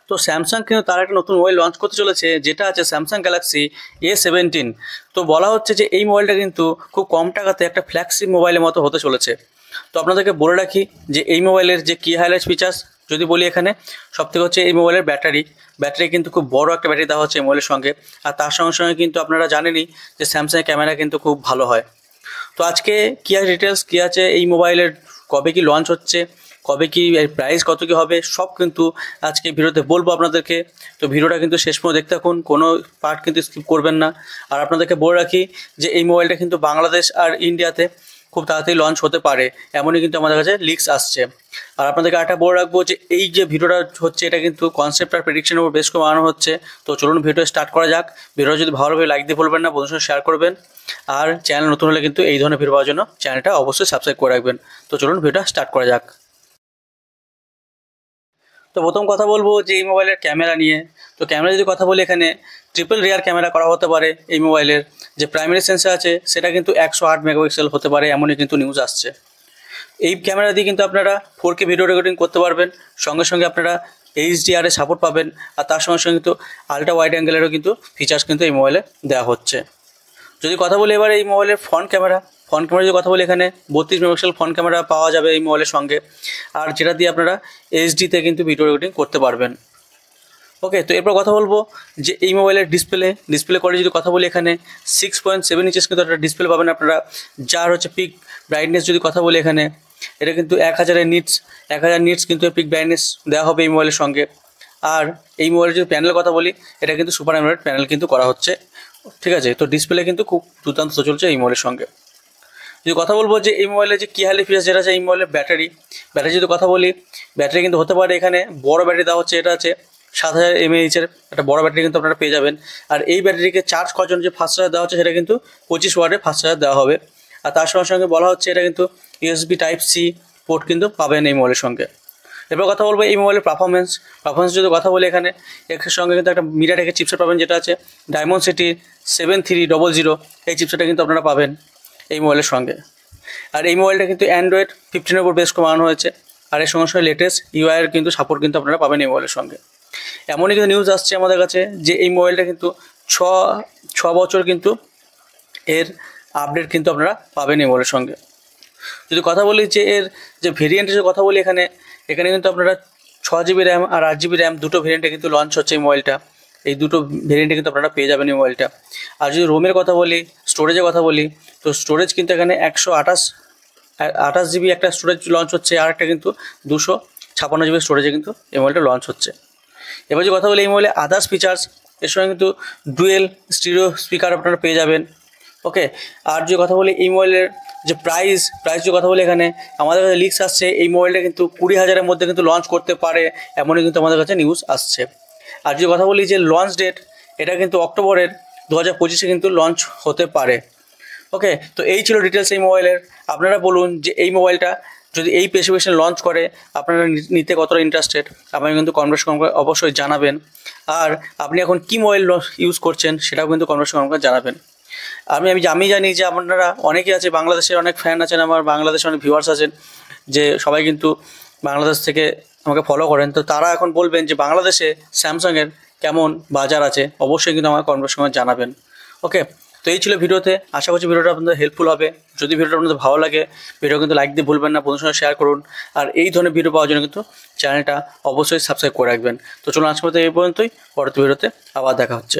তো স্যামসাং কিন্তু তার একটা নতুন মোবাইল লঞ্চ করতে চলেছে, যেটা আছে স্যামসাং গ্যালাক্সি A17। তো বলা হচ্ছে যে এই মোবাইলটা কিন্তু খুব কম টাকাতে একটা ফ্ল্যাগশিপ মোবাইলের মতো হতে চলেছে। তো আপনাদেরকে বলে রাখি যে এই মোবাইলের যে কি হাইলাইট ফিচার্স যদি বলি, এখানে সবথেকে হচ্ছে এই মোবাইলের ব্যাটারি কিন্তু খুব বড় একটা ব্যাটারি দেওয়া হচ্ছে এই মোবাইলের সঙ্গে। আর তার সঙ্গে সঙ্গে কিন্তু আপনারা জানেনই যে স্যামসাংয়ের ক্যামেরা কিন্তু খুব ভালো হয়। তো আজকে কী আছে ডিটেলস, কী আছে এই মোবাইলের, কবে কি লঞ্চ হচ্ছে, কবে কি এর প্রাইস কত কি হবে, সব কিন্তু আজকে ভিডিওতে বলবো আপনাদেরকে। তো ভিডিওটা কিন্তু শেষ পর্যন্ত দেখতে থাকুন, কোনো পার্ট কিন্তু স্কিপ করবেন না। আর আপনাদেরকে বলে রাখি যে এই মোবাইলটা কিন্তু বাংলাদেশ আর ইন্ডিয়াতে খুব তাড়াতাড়ি লঞ্চ হতে পারে, এমনই কিন্তু আমাদের কাছে লিক্স আসছে। আর আপনাদেরকে একটা বলে রাখবো যে এই যে ভিডিওটা হচ্ছে এটা কিন্তু কনসেপ্ট আর প্রেডিকশনের উপর বেশ করে বানানো হচ্ছে। তো চলুন ভিডিও স্টার্ট করা যাক। ভিডিও যদি ভালো লাগে লাইক দিয়ে বলবেন না, বন্ধুদের সঙ্গে শেয়ার করবেন। আর চ্যানেল নতুন হলে কিন্তু এই ধরনের ভিডিও পাওয়ার জন্য চ্যানেলটা অবশ্যই সাবস্ক্রাইব করে রাখবেন। তো চলুন ভিডিওটা স্টার্ট করা যাক। তো প্রথম কথা বলবো যে এই মোবাইলের ক্যামেরা নিয়ে। তো ক্যামেরা যদি কথা বলি, এখানে ট্রিপল রিয়ার ক্যামেরা করা হতে পারে। এই মোবাইলের যে প্রাইমারি সেন্সর আছে সেটা কিন্তু 108 মেগাপিক্সেল হতে পারে, এমনই কিন্তু নিউজ আসছে। এই ক্যামেরা দিয়ে কিন্তু আপনারা 4K ভিডিও রেকর্ডিং করতে পারবেন, সঙ্গে সঙ্গে আপনারা HDR এর সাপোর্ট পাবেন। আর তার সঙ্গে সঙ্গে কিন্তু আলট্রা ওয়াইড অ্যাঙ্গেলেরও কিন্তু ফিচার্স কিন্তু এই মোবাইলে দেওয়া হচ্ছে। যদি কথা বলি এবার এই মোবাইলের ফ্রন্ট ক্যামেরা যদি কথা বলি, এখানে 32 মেগাপিক্সেল ফ্রন্ট ক্যামেরা পাওয়া যাবে এই মোবাইলের সঙ্গে, আর যেটা দিয়ে আপনারা HD-তে কিন্তু ভিডিও রেকর্ডিং করতে পারবেন। ওকে, তো এরপর কথা বলবো যে এই মোবাইলের ডিসপ্লে করে যদি কথা বলি, এখানে 6.7 ইঞ্চেস কিন্তু একটা ডিসপ্লে পাবেন আপনারা, যার হচ্ছে পিক ব্রাইটনেস যদি কথা বলি, এখানে এটা কিন্তু 1000 নিটস কিন্তু পিক ব্রাইটনেস দেওয়া হবে এই মোবাইলের সঙ্গে। আর এই মোবাইলের যদি প্যানেলের কথা বলি, এটা কিন্তু সুপার অ্যামোলেড প্যানেল কিন্তু করা হচ্ছে, ঠিক আছে। তো ডিসপ্লে কিন্তু খুব দুর্দান্ত চলছে এই মোবাইলের সঙ্গে। যদি কথা বলবো যে এই মোবাইলের যে কী হাইলাইট ফিচার, যেটা আছে এই মোবাইলের ব্যাটারি যদি কথা বলি, ব্যাটারি কিন্তু হতে পারে এখানে বড় ব্যাটারি দেওয়া হচ্ছে, এটা আছে 7000 mAh-এর একটা বড় ব্যাটারি কিন্তু আপনারা পেয়ে যাবেন। আর এই ব্যাটারিকে চার্জ করার জন্য যে ফাস্ট চার্জার দেওয়া হচ্ছে সেটা কিন্তু 25 ওয়াটের ফাস্ট চার্জার দেওয়া হবে। আর তার সঙ্গে সঙ্গে বলা হচ্ছে এটা কিন্তু USB Type-C পোর্ট কিন্তু পাবেন এই মোবাইলের সঙ্গে। এরপর কথা বলবো এই মোবাইলের পারফরমেন্স যদি কথা বলি, এখানে এর সঙ্গে কিন্তু একটা মিডিয়াটেকের চিপসেট পাবেন, যেটা আছে Dimensity 7300। এই চিপসেটটা কিন্তু আপনারা পাবেন এই মোবাইলের সঙ্গে। আর এই মোবাইলটা কিন্তু Android 15-এর উপর বেশ করে বানানো হয়েছে। আর এর সঙ্গে সঙ্গে লেটেস্ট UI-এর কিন্তু সাপোর্ট কিন্তু আপনারা পাবেন এই মোবাইলের সঙ্গে। এমনই কিন্তু নিউজ আসছে আমাদের কাছে যে এই মোবাইলটা কিন্তু ছ বছর কিন্তু এর আপডেট কিন্তু আপনারা পাবেন এই মোবাইলের সঙ্গে। যদি কথা বলি যে এর যে ভেরিয়েন্টের কথা বলি, এখানে কিন্তু আপনারা 6GB র্যাম আর 8GB র্যাম দুটো ভেরিয়েন্টে কিন্তু লঞ্চ হচ্ছে এই মোবাইলটা। এই দুটো ভেরিয়েন্টে কিন্তু আপনারা পেয়ে যাবেন এই মোবাইলটা। আর যদি রোমের কথা বলি, স্টোরেজের কথা বলি, তো স্টোরেজ কিন্তু এখানে 128GB একটা স্টোরেজ লঞ্চ হচ্ছে, আর একটা কিন্তু 256GB স্টোরেজে কিন্তু এই মোবাইলটা লঞ্চ হচ্ছে। এবার যে কথা বলি এই মোবাইলে আদার্স ফিচার্স, এর সঙ্গে কিন্তু ডুয়েল স্টিরিও স্পিকার আপনারা পেয়ে যাবেন। ওকে, আর যে কথা বলি এই মোবাইলের যে প্রাইস যে কথা বলি, এখানে আমাদের কাছে লিক্স আসছে এই মোবাইলটা কিন্তু 20,000-এর মধ্যে কিন্তু লঞ্চ করতে পারে, এমনই কিন্তু আমাদের কাছে নিউজ আসছে। আর যে কথা বলি যে লঞ্চ ডেট, এটা কিন্তু অক্টোবরের 2025-এ কিন্তু লঞ্চ হতে পারে। ওকে, তো এই ছিল ডিটেলস এই মোবাইলের। আপনারা বলুন যে এই মোবাইলটা যদি এই স্পেসিফিকেশন লঞ্চ করে আপনারা নিতে কতটা ইন্টারেস্টেড, আপনি কিন্তু কমেন্ট করে অবশ্যই জানাবেন। আর আপনি এখন কী মোবাইল ইউজ করছেন সেটাও কিন্তু কমেন্ট করে জানাবেন। আমি জানি যে আপনারা অনেকেই আছে, বাংলাদেশের অনেক ফ্যান আছেন, আমার বাংলাদেশে অনেক ভিউয়ার্স আছেন, যে সবাই কিন্তু বাংলাদেশ থেকে আমাকে ফলো করেন। তো তারা এখন বলবেন যে বাংলাদেশে স্যামসাংয়ের কেমন বাজার আছে, অবশ্যই কিন্তু আমাকে কমেন্টের সময় জানাবেন। ওকে, তো এই ছিল ভিডিওতে। আশা করছি ভিডিওটা আপনাদের হেল্পফুল হবে। যদি ভিডিওটা আপনাদের ভালো লাগে, ভিডিও কিন্তু লাইক দিয়ে ভুলবেন না, বন্ধুদের সঙ্গে শেয়ার করুন। আর এই ধরনের ভিডিও পাওয়ার জন্য কিন্তু চ্যানেলটা অবশ্যই সাবস্ক্রাইব করে রাখবেন। তো চলুন আজকের মতো এই পর্যন্তই, পরবর্তী ভিডিওতে আবার দেখা হচ্ছে।